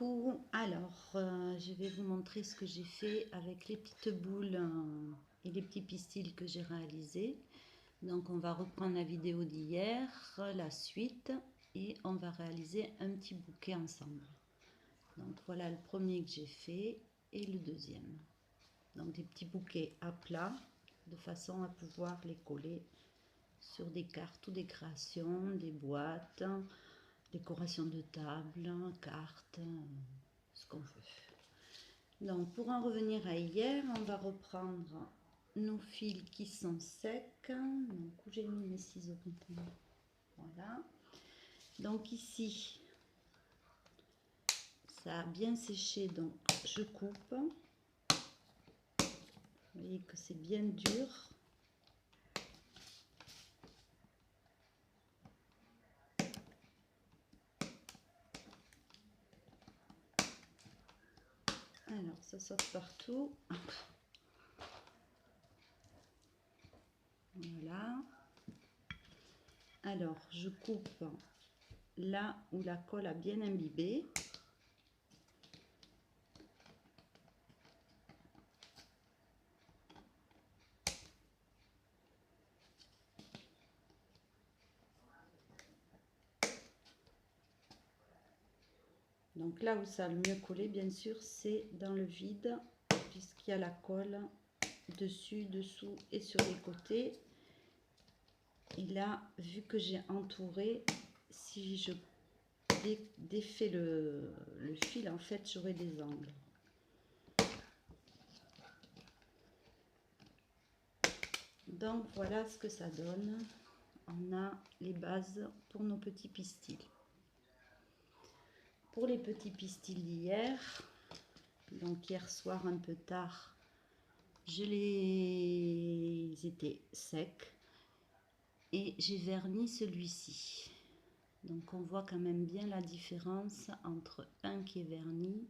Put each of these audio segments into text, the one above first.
coucou, alors je vais vous montrer ce que j'ai fait avec les petites boules et les petits pistils que j'ai réalisés. Donc on va reprendre la vidéo d'hier, la suite, et on va réaliser un petit bouquet ensemble. Donc voilà le premier que j'ai fait et le deuxième. Donc des petits bouquets à plat de façon à pouvoir les coller sur des cartes ou des créations, des boîtes, décoration de table, cartes, ce qu'on veut. Donc pour en revenir à hier, on va reprendre nos fils qui sont secs. Donc où j'ai mis mes ciseaux maintenant. Voilà. Donc ici, ça a bien séché, donc je coupe. Vous voyez que c'est bien dur. Alors ça saute partout. Voilà. Alors je coupe là où la colle a bien imbibé. Donc là où ça a le mieux collé, bien sûr, c'est dans le vide, puisqu'il y a la colle dessus, dessous et sur les côtés. Et là, vu que j'ai entouré, si je défais le fil, en fait, j'aurai des angles. Donc voilà ce que ça donne. On a les bases pour nos petits pistils. Pour les petits pistils d'hier, donc hier soir un peu tard, je les étais secs et j'ai verni celui-ci. Donc on voit quand même bien la différence entre un qui est verni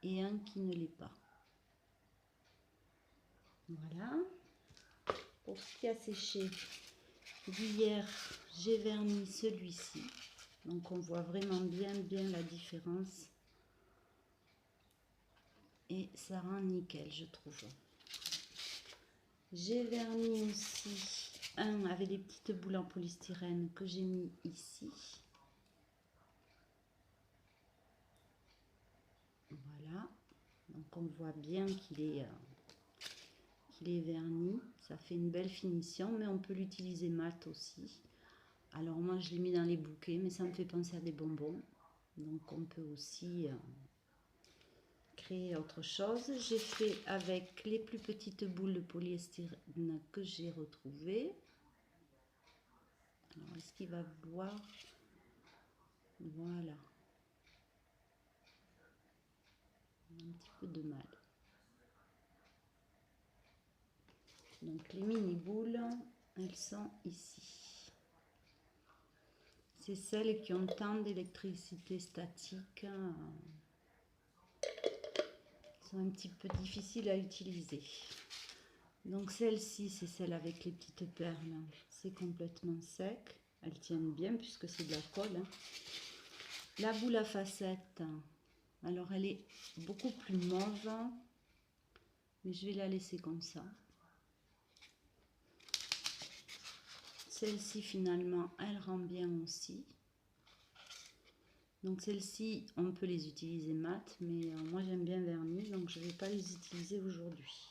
et un qui ne l'est pas. Voilà. Pour ce qui a séché d'hier, j'ai verni celui-ci. Donc on voit vraiment bien la différence. Et ça rend nickel, je trouve. J'ai verni aussi un avec des petites boules en polystyrène que j'ai mis ici. Voilà. Donc on voit bien qu'il est verni. Ça fait une belle finition, mais on peut l'utiliser mat aussi. Alors moi je l'ai mis dans les bouquets, mais ça me fait penser à des bonbons. Donc on peut aussi créer autre chose. J'ai fait avec les plus petites boules de polystyrène que j'ai retrouvées. Alors est-ce qu'il va voir? Voilà. Un petit peu de mal. Donc les mini boules, elles sont ici. C'est celles qui ont tant d'électricité statique, qui sont un petit peu difficiles à utiliser. Donc celle-ci, c'est celle avec les petites perles. C'est complètement sec. Elles tiennent bien puisque c'est de la colle. La boule à facettes, alors elle est beaucoup plus mauve, mais je vais la laisser comme ça. Celle-ci finalement, elle rend bien aussi. Donc celles-ci, on peut les utiliser mat, mais moi j'aime bien vernis, donc je ne vais pas les utiliser aujourd'hui.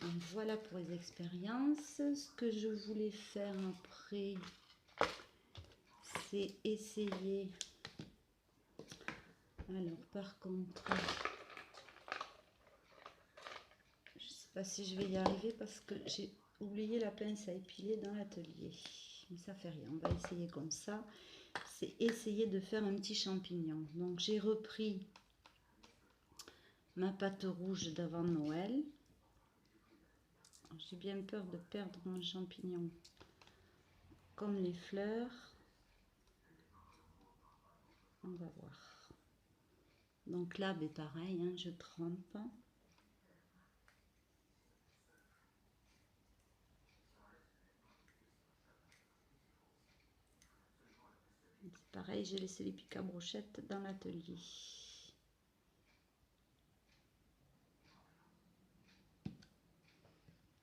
Donc voilà pour les expériences. Ce que je voulais faire après, c'est essayer. Alors par contre, je ne sais pas si je vais y arriver parce que j'ai oublié la pince à épiler dans l'atelier. Mais ça fait rien, on va essayer comme ça. C'est essayer de faire un petit champignon. Donc j'ai repris ma pâte rouge d'avant Noël. J'ai bien peur de perdre mon champignon comme les fleurs. On va voir. Donc là, ben pareil, hein, je trempe. C'est pareil, j'ai laissé les pics à brochette dans l'atelier.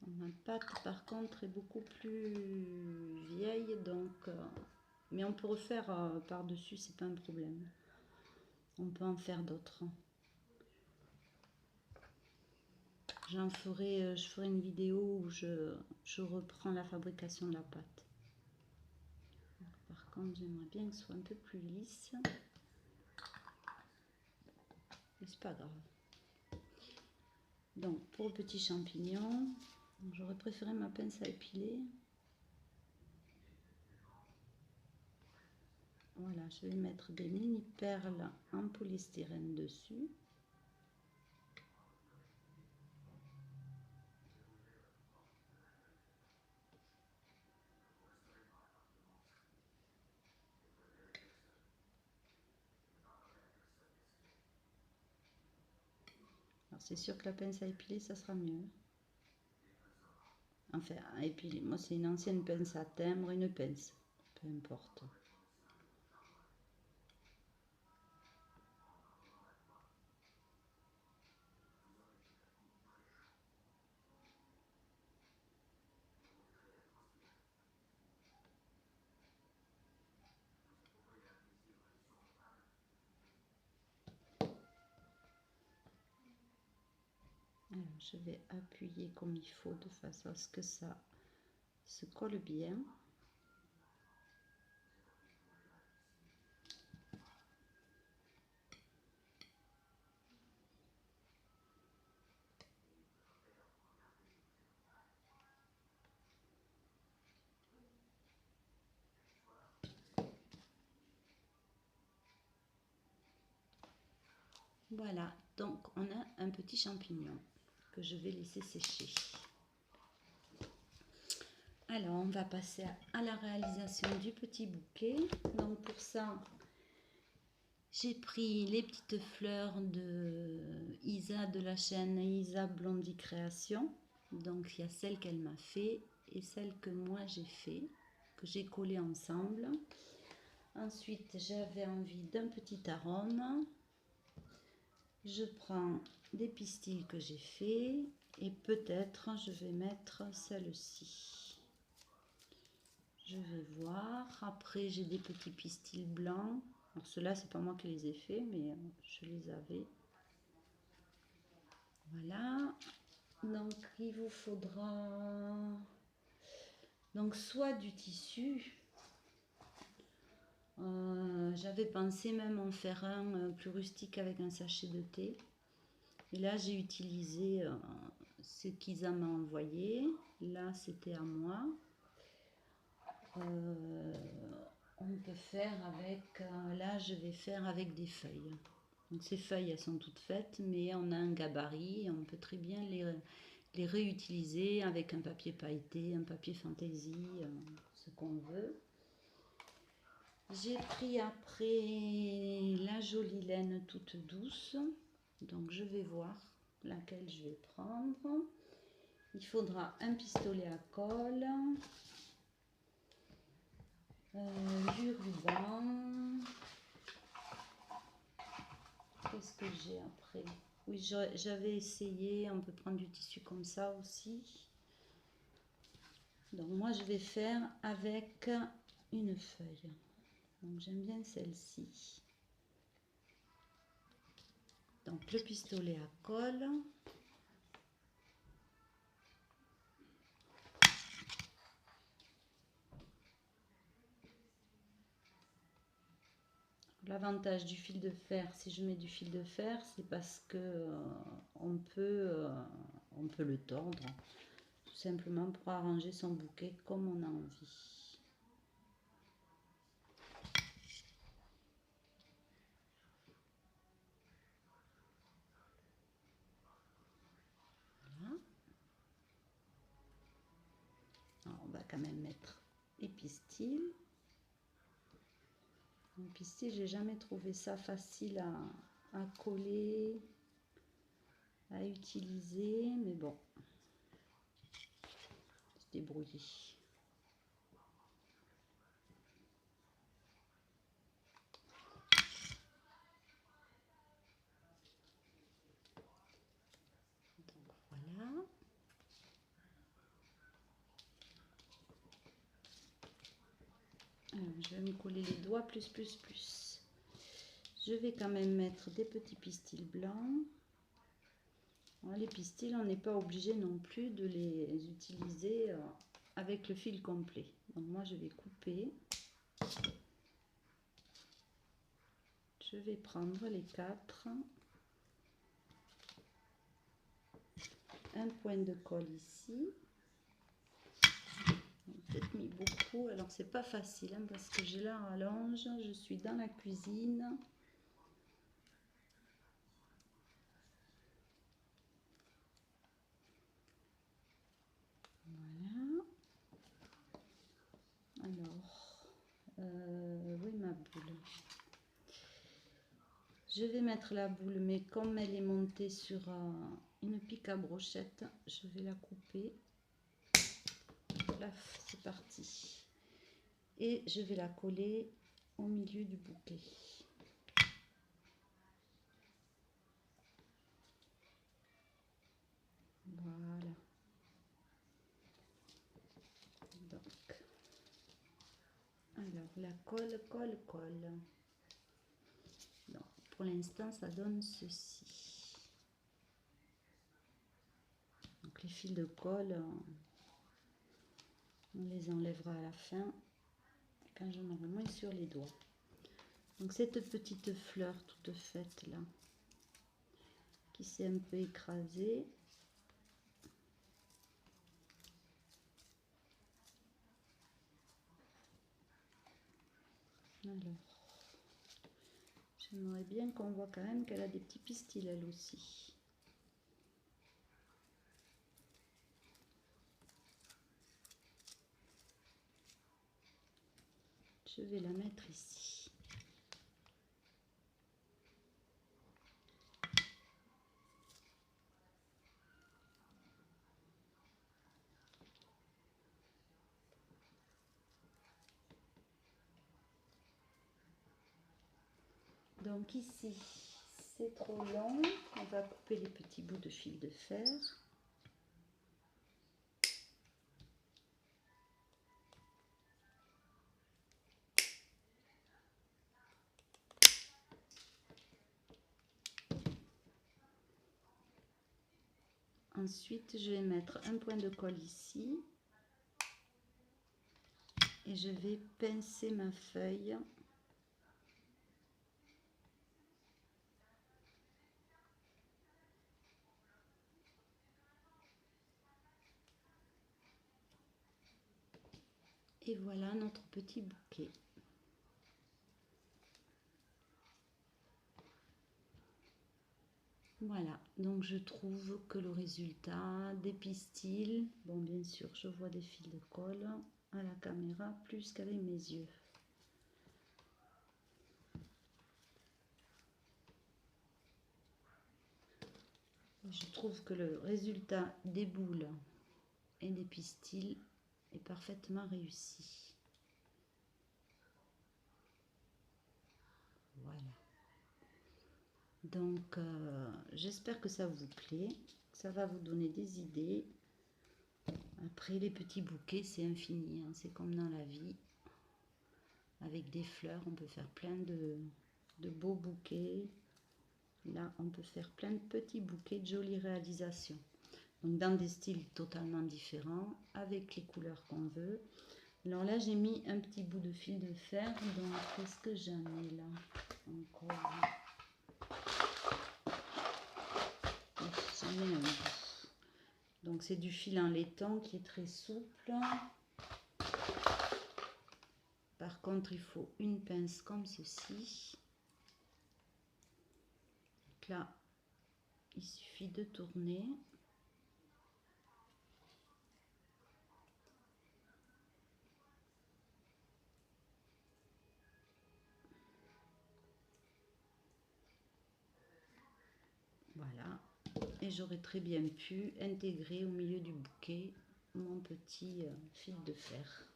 Ma pâte par contre est beaucoup plus vieille, donc mais on peut refaire par dessus, c'est pas un problème. On peut en faire d'autres. Je ferai une vidéo où je reprends la fabrication de la pâte. Par contre, j'aimerais bien que ce soit un peu plus lisse. Mais c'est pas grave. Donc, pour le petit champignon, j'aurais préféré ma pince à épiler. Voilà, je vais mettre des mini perles en polystyrène dessus. Alors c'est sûr que la pince à épiler, ça sera mieux. Enfin, à épiler, moi c'est une ancienne pince à timbre, une pince, peu importe. Alors, je vais appuyer comme il faut de façon à ce que ça se colle bien. Voilà, donc on a un petit champignon que je vais laisser sécher. Alors, on va passer à la réalisation du petit bouquet. Donc pour ça, j'ai pris les petites fleurs de Isa de la chaîne Isa Blondie Création. Donc il y a celle qu'elle m'a fait et celle que moi j'ai fait, que j'ai collé ensemble. Ensuite, j'avais envie d'un petit arôme. Je prends des pistils que j'ai fait et peut-être je vais mettre celle-ci. Je vais voir. Après, j'ai des petits pistils blancs. Alors ceux-là, c'est pas moi qui les ai faits, mais je les avais. Voilà. Donc, il vous faudra donc soit du tissu. J'avais pensé même en faire un plus rustique avec un sachet de thé. Et là, j'ai utilisé ce qu'Isa m'a envoyé. Là, c'était à moi. On peut faire avec... là, je vais faire avec des feuilles. Donc, ces feuilles, elles sont toutes faites, mais on a un gabarit. Et on peut très bien les réutiliser avec un papier pailleté, un papier fantaisie, ce qu'on veut. J'ai pris après la jolie laine toute douce. Donc, je vais voir laquelle je vais prendre. Il faudra un pistolet à colle, du ruban. Qu'est-ce que j'ai après? Oui, j'avais essayé, on peut prendre du tissu comme ça aussi. Donc moi je vais faire avec une feuille. Donc j'aime bien celle-ci. Donc le pistolet à colle. L'avantage du fil de fer, si je mets du fil de fer, c'est parce que on peut le tordre, tout simplement pour arranger son bouquet comme on a envie. Voilà. Alors, on va quand même mettre les pistils. Les pistils, j'ai jamais trouvé ça facile à coller, à utiliser, mais bon, se débrouiller. je vais me coller les doigts plus. Je vais quand même mettre des petits pistils blancs. Alors, les pistils, on n'est pas obligé non plus de les utiliser avec le fil complet. Donc moi je vais couper. Je vais prendre les 4. Un point de colle ici. Peut-être mis beaucoup, alors c'est pas facile hein, parce que j'ai la rallonge, je suis dans la cuisine. Voilà. Alors, oui ma boule. Je vais mettre la boule, mais comme elle est montée sur une pique à brochette, je vais la couper. Là, c'est parti. Et je vais la coller au milieu du bouquet. Voilà. Donc, alors la colle. Donc, pour l'instant, ça donne ceci. Donc les fils de colle, on les enlèvera à la fin quand j'en aurai moins sur les doigts. Donc cette petite fleur toute faite là, qui s'est un peu écrasée. Alors, j'aimerais bien qu'on voit quand même qu'elle a des petits pistils elle aussi. Je vais la mettre ici. Donc ici, c'est trop long. On va couper les petits bouts de fil de fer. Ensuite, je vais mettre un point de colle ici. Et je vais pincer ma feuille. Et voilà notre petit bouquet. Voilà, donc je trouve que le résultat des pistils, bon bien sûr je vois des fils de colle à la caméra plus qu'avec mes yeux. Je trouve que le résultat des boules et des pistils est parfaitement réussi. Voilà. Donc j'espère que ça vous plaît, que ça va vous donner des idées. Après les petits bouquets c'est infini, hein, c'est comme dans la vie. Avec des fleurs on peut faire plein de beaux bouquets. Là on peut faire plein de petits bouquets de jolies réalisations. Donc dans des styles totalement différents, avec les couleurs qu'on veut. Alors là j'ai mis un petit bout de fil de fer, donc qu'est-ce que j'en ai là encore? J'en ai un bout. Donc c'est du fil en laiton qui est très souple. Par contre il faut une pince comme ceci. Donc là il suffit de tourner. Voilà. Et j'aurais très bien pu intégrer au milieu du bouquet mon petit fil de fer.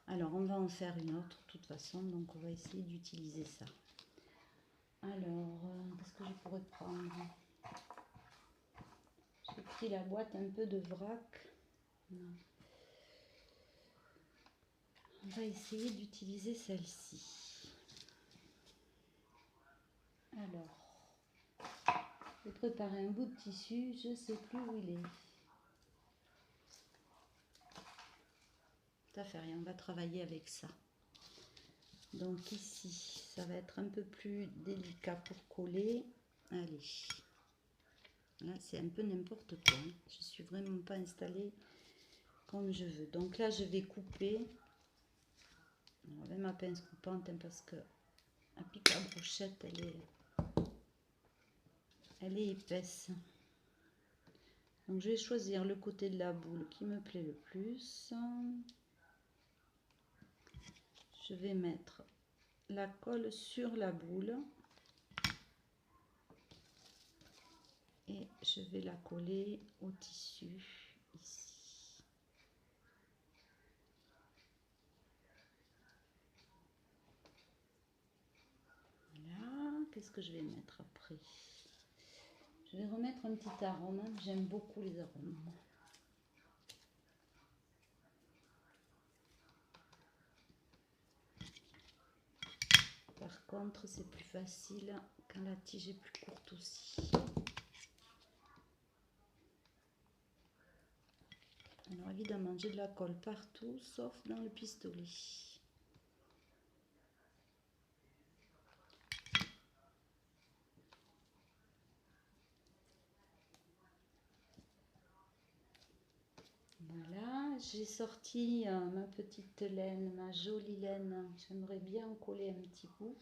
Alors on va en faire une autre de toute façon, donc on va essayer d'utiliser ça. Alors qu'est-ce que je pourrais prendre? J'ai pris la boîte un peu de vrac. On va essayer d'utiliser celle-ci. Alors, je vais préparer un bout de tissu, je ne sais plus où il est. Ça fait rien, on va travailler avec ça. Donc ici, ça va être un peu plus délicat pour coller. Allez, là c'est un peu n'importe quoi. Je suis vraiment pas installée comme je veux. Donc là, je vais couper. Alors, avec ma pince coupante, hein, parce que la pique à brochette, elle est épaisse. Donc je vais choisir le côté de la boule qui me plaît le plus. Je vais mettre la colle sur la boule et je vais la coller au tissu ici. Voilà, qu'est-ce que je vais mettre après? Je vais remettre un petit arôme, j'aime beaucoup les arômes. Par contre, c'est plus facile quand la tige est plus courte aussi. Alors évidemment, j'ai de la colle partout, sauf dans le pistolet. Voilà, j'ai sorti ma petite laine, ma jolie laine. J'aimerais bien coller un petit bout.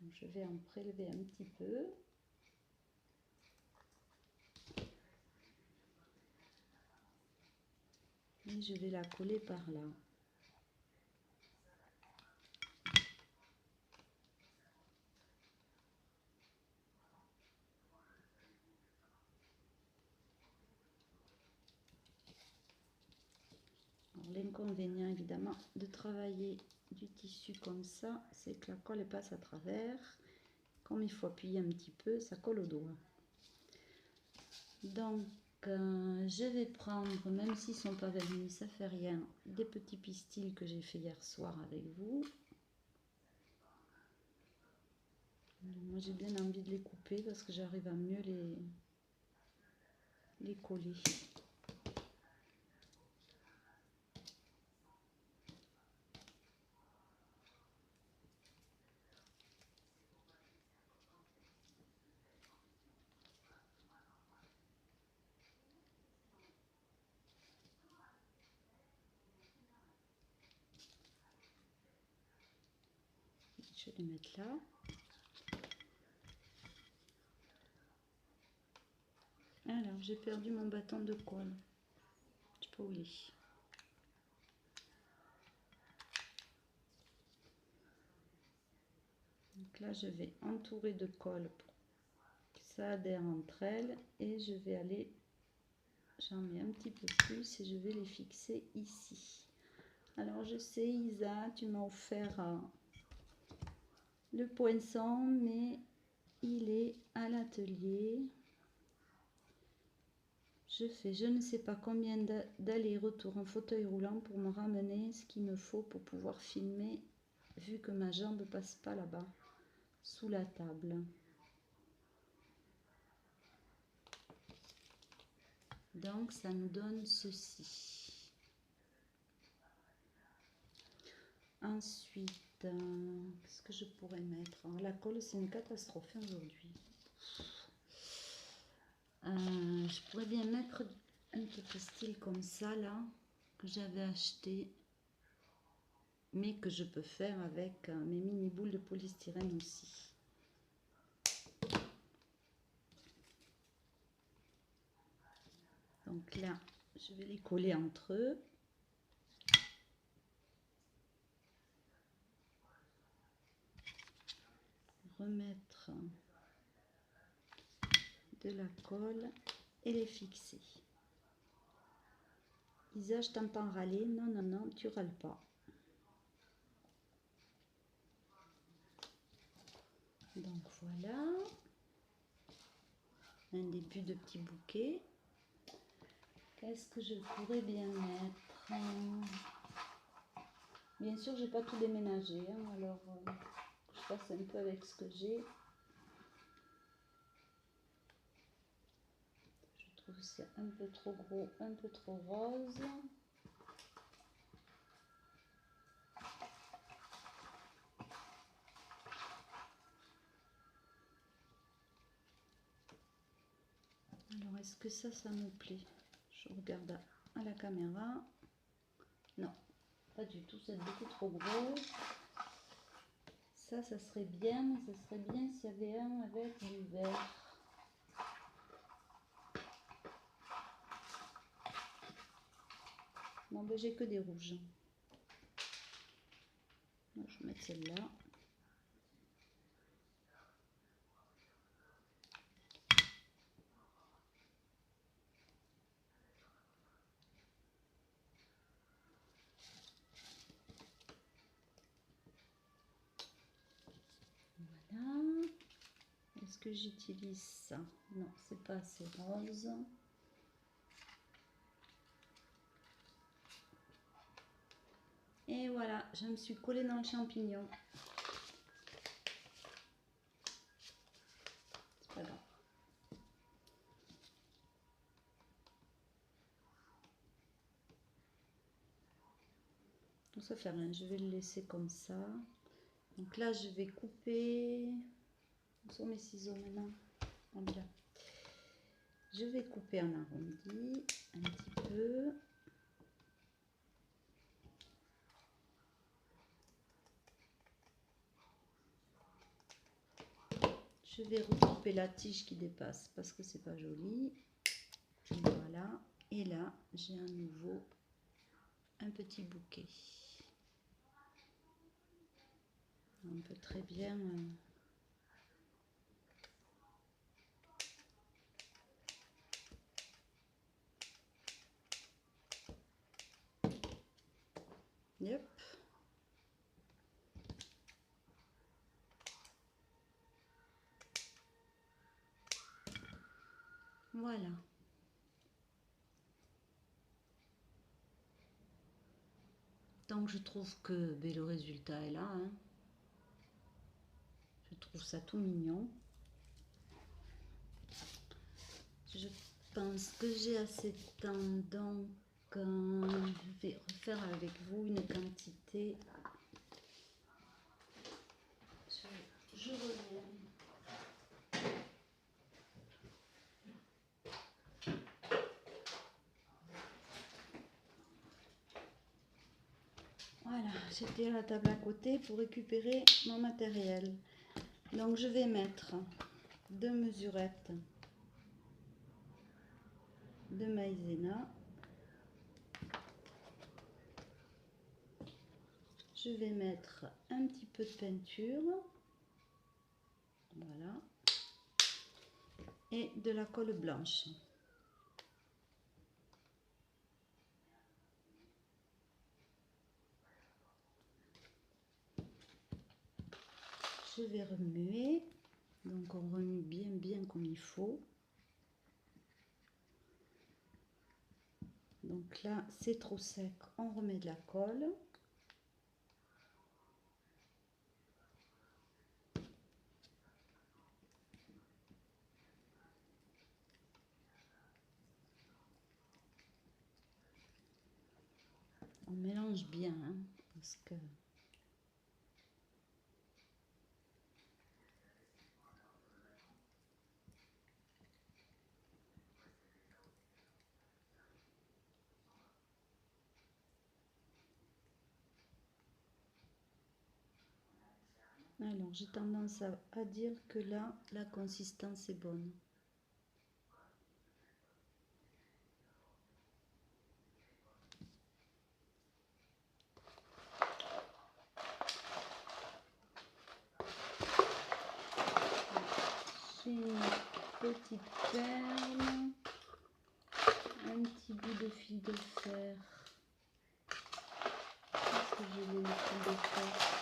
Donc, je vais en prélever un petit peu. Et je vais la coller par là. L'inconvénient évidemment de travailler du tissu comme ça, c'est que la colle passe à travers. Comme il faut appuyer un petit peu, ça colle au doigt. Donc je vais prendre, même s'ils sont pas vernis, ça fait rien, des petits pistils que j'ai fait hier soir avec vous. Moi j'ai bien envie de les couper parce que j'arrive à mieux les coller. Je vais les mettre là. Alors j'ai perdu mon bâton de colle. Je sais pas où il est. Donc là je vais entourer de colle pour que ça adhère entre elles et je vais aller, j'en mets un petit peu plus et je vais les fixer ici. Alors je sais Isa, tu m'as offert le poinçon, mais il est à l'atelier. Je fais je ne sais pas combien d'allers-retours en fauteuil roulant pour me ramener ce qu'il me faut pour pouvoir filmer, vu que ma jambe passe pas là-bas, sous la table. Donc ça nous donne ceci. Ensuite, qu'est-ce que je pourrais mettre? Alors, la colle, c'est une catastrophe aujourd'hui. Je pourrais bien mettre un petit style comme ça là, que j'avais acheté, mais que je peux faire avec mes mini boules de polystyrène aussi. Donc là, je vais les coller entre eux. Remettre de la colle et les fixer. Isa, je t'entends râler. Non, non, non, tu râles pas. Donc voilà. Un début de petit bouquet. Qu'est-ce que je pourrais bien mettre? Bien sûr, j'ai pas tout déménagé, hein, alors je passe un peu avec ce que j'ai. Je trouve que c'est un peu trop gros, un peu trop rose. Alors, est-ce que ça me plaît? Je regarde à la caméra. Non, pas du tout, c'est beaucoup trop gros. Ça serait bien, mais ça serait bien s'il y avait un avec du vert. Non, ben j'ai que des rouges. Donc, je vais mettre celle-là. Voilà. Est-ce que j'utilise ça? Non, c'est pas assez rose. Et voilà, je me suis collée dans le champignon. C'est pas grave. Ça fait rien, je vais le laisser comme ça. Donc là, je vais couper. Où sont mes ciseaux maintenant? Ah, bien. Je vais couper en arrondi un petit peu. Je vais recouper la tige qui dépasse parce que c'est pas joli. Voilà. Et là, j'ai à nouveau un petit bouquet. On peut très bien... Yep. Voilà. Donc je trouve que ben, le résultat est là. Hein. Je trouve ça tout mignon. Je pense que j'ai assez de temps, donc je vais refaire avec vous une quantité. Je reviens. Voilà, j'étais à la table à côté pour récupérer mon matériel. Donc je vais mettre 2 mesurettes de maïzena. Je vais mettre un petit peu de peinture. Voilà. Et de la colle blanche. Je vais remuer. Donc on remue bien comme il faut. Donc là, c'est trop sec, on remet de la colle. On mélange bien, hein, parce que... Alors, j'ai tendance à dire que là, la consistance est bonne. J'ai une petite perle, un petit bout de fil de fer. Est-ce que j'ai le fil de fer?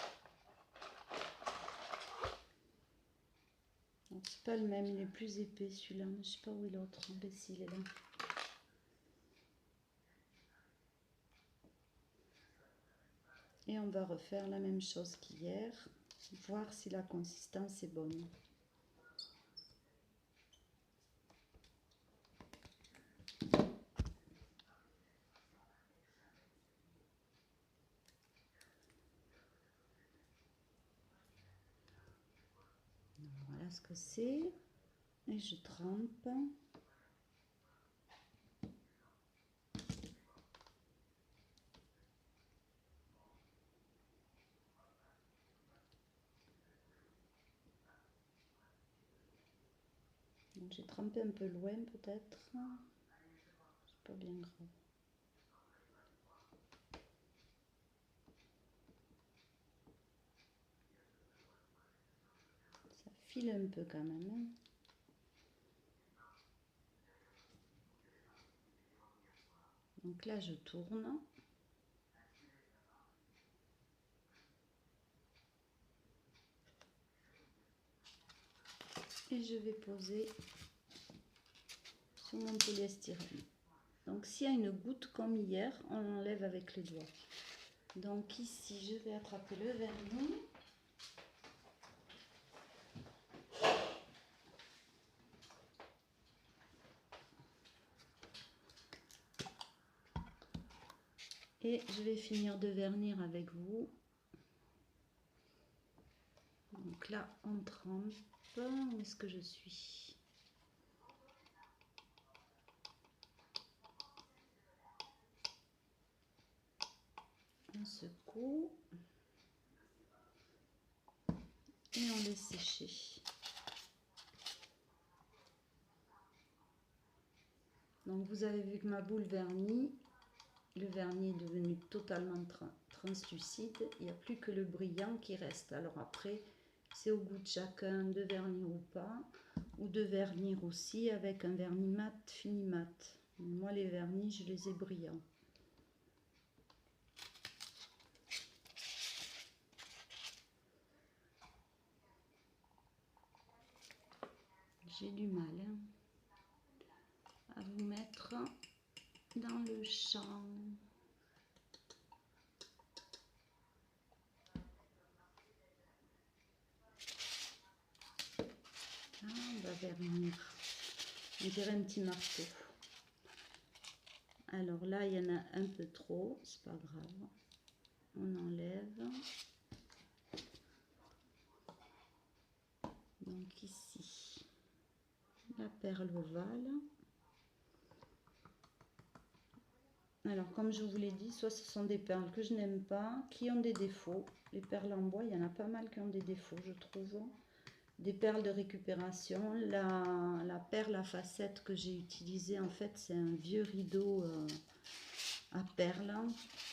C'est pas le même, il est plus épais celui-là. Je sais pas où est l'autre. Ben si, il est là. Et on va refaire la même chose qu'hier, voir si la consistance est bonne. Voilà ce que c'est. Et je trempe. J'ai trempé un peu loin peut-être. C'est pas bien grave. Ça file un peu quand même. Hein. Donc là je tourne. Et je vais poser sur mon polystyrène. Donc s'il y a une goutte comme hier, on l'enlève avec les doigts. Donc ici je vais attraper le vernis. Et je vais finir de vernir avec vous. Donc là on trempe. Où est-ce que je suis? On secoue. Et on laisse sécher. Donc vous avez vu que ma boule vernie, le vernis est devenu totalement translucide. Il n'y a plus que le brillant qui reste. Alors après, c'est au goût de chacun de vernir ou pas. Ou de vernir aussi avec un vernis mat, fini mat. Moi les vernis, je les ai brillants. J'ai du mal à vous mettre dans le champ. Ah, on va vernir. On dirait un petit marteau. Alors là, il y en a un peu trop, c'est pas grave. On enlève. Donc ici, la perle ovale. Alors comme je vous l'ai dit, soit ce sont des perles que je n'aime pas, qui ont des défauts. Les perles en bois, il y en a pas mal qui ont des défauts, je trouve. Des perles de récupération. La perle à facettes que j'ai utilisée, en fait, c'est un vieux rideau à perles.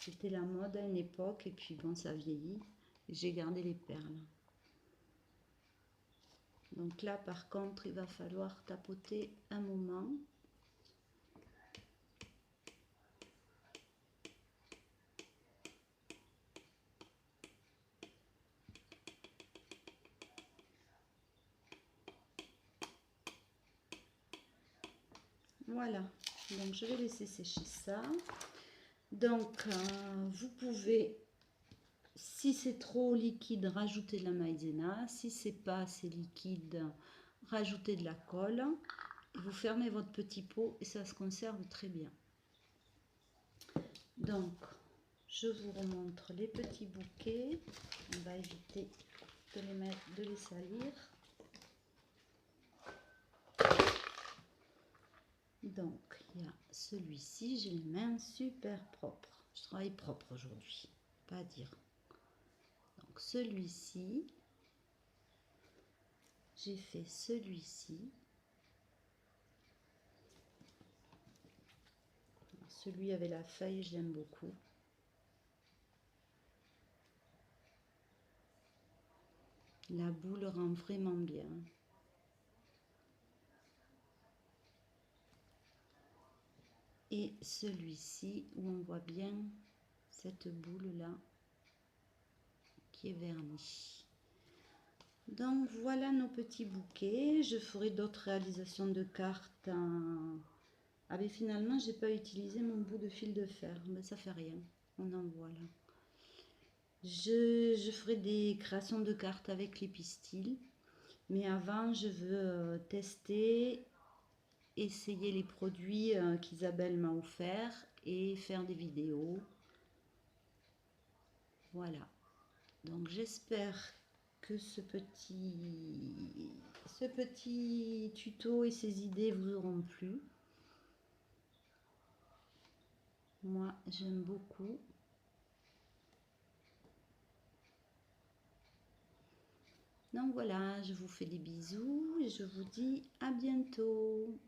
C'était la mode à une époque, et puis bon, ça vieillit. J'ai gardé les perles. Donc là, par contre, il va falloir tapoter un moment. Voilà, donc je vais laisser sécher ça. Donc, vous pouvez, si c'est trop liquide, rajouter de la maïzena. Si c'est pas assez liquide, rajouter de la colle. Vous fermez votre petit pot et ça se conserve très bien. Donc, je vous remontre les petits bouquets. On va éviter de les salir. Donc, il y a celui-ci, j'ai les mains super propres. Je travaille propre aujourd'hui, pas à dire. Donc, celui-ci, j'ai fait celui-ci. Celui avec la feuille, j'aime beaucoup. La boule rend vraiment bien. Et celui-ci, où on voit bien cette boule-là qui est vernie. Donc voilà nos petits bouquets. Je ferai d'autres réalisations de cartes. Ah mais finalement, j'ai pas utilisé mon bout de fil de fer. Mais ça fait rien. On en voit là. Je ferai des créations de cartes avec les pistils. Mais avant, je veux tester, essayer les produits qu'Isabelle m'a offerts et faire des vidéos. Voilà. Donc j'espère que ce petit tuto et ces idées vous auront plu. Moi, j'aime beaucoup. Donc voilà, je vous fais des bisous et je vous dis à bientôt.